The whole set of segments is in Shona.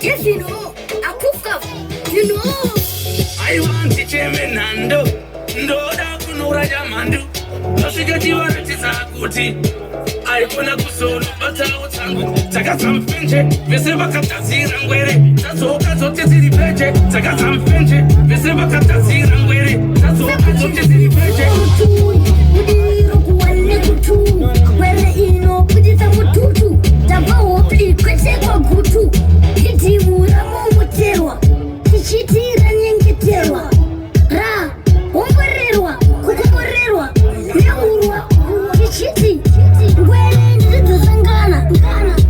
Yes, you know, I cook up, you know. I want to chairman Nando, Ndoda Kunura Yamandu, Noshigati Varatiza Kuti. I wanna go solo, but I was Takasam Finche, Visiva Katazir and Were, that's all that's what is in the page. Takasam Finche, Visiva Katazir and Were, that's all that's what is in the page. Where you know, put it on Tutu, Tabo, Kwese Gutu, Kiti Muramo Muterwa, Tichiti Ranyangeterwa, Ra, Umberwa, Kukuberwa, Yaurwa, Tichiti, where is the Sangana,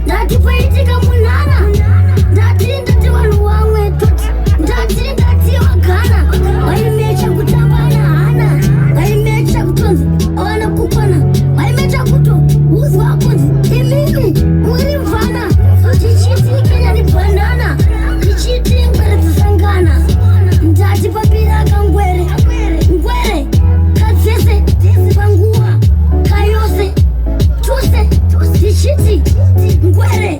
Dati Paitika Munana, Dati Tatuan, Dati Wakana, I made Chakutabana, I made Chakuton, on a Kupana, I made Chakuto, who's welcome, Timmy, Murimfana, Tichiti Kenya banana, Tichiti Sangana, Dati Papira Kangwere, Gwere, Katsese, Bangua, Kayose, Tuse, Tichiti, Gwere,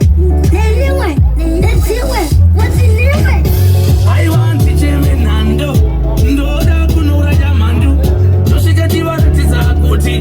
Neliwe, Nesiwe, what's in Niwe? I want to Jimmy Nando, Ndoda Kunura Yamandu, Toshigati Varatiza Kuti.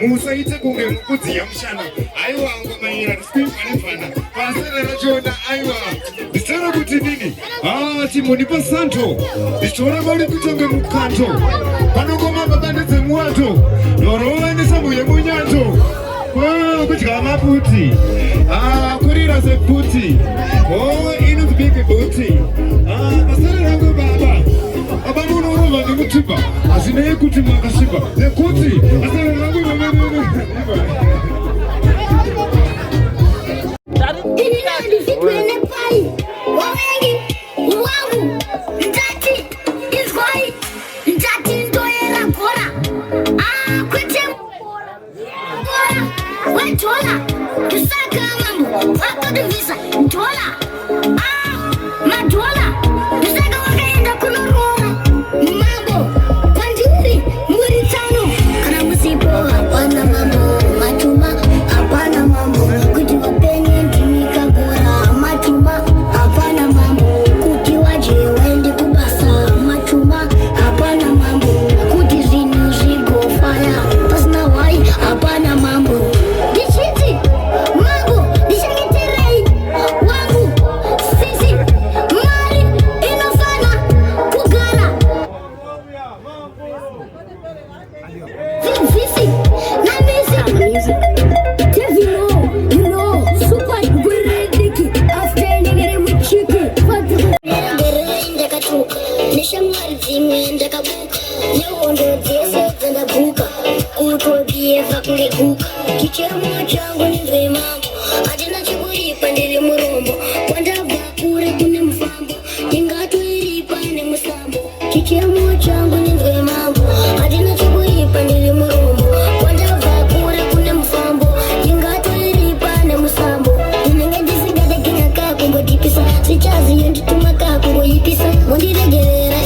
Musaite kunge mukudzi yamushana aiwa ngomaira Stephen pasere rachona aiwa nditara kuti nini timunipa santo ndichora mari kutonge mukanto panongoma babandedze muwato norovanisa muye munyato kudya maputi kurira seputi inozibike buti pasere rangu baba munorova nemutipa hazinei kuti makashiba nekuti pasere rangu Tola, tu saka mambo, wako divisa, tola. tingekuka chichemo changu nizwe mambo atina chikuipa ndiri murombo kwandabva kure kune mufambo ingatoiripa nemusambo chichemo changu nizwe mambo atina chikuipa ndiri murombo kwandabva kure kune mufambo ingatoiripa nemusambo inenge ndisingadekenya kakungodipisa sichaziyo ndituma kakungoyipisa mondiregerera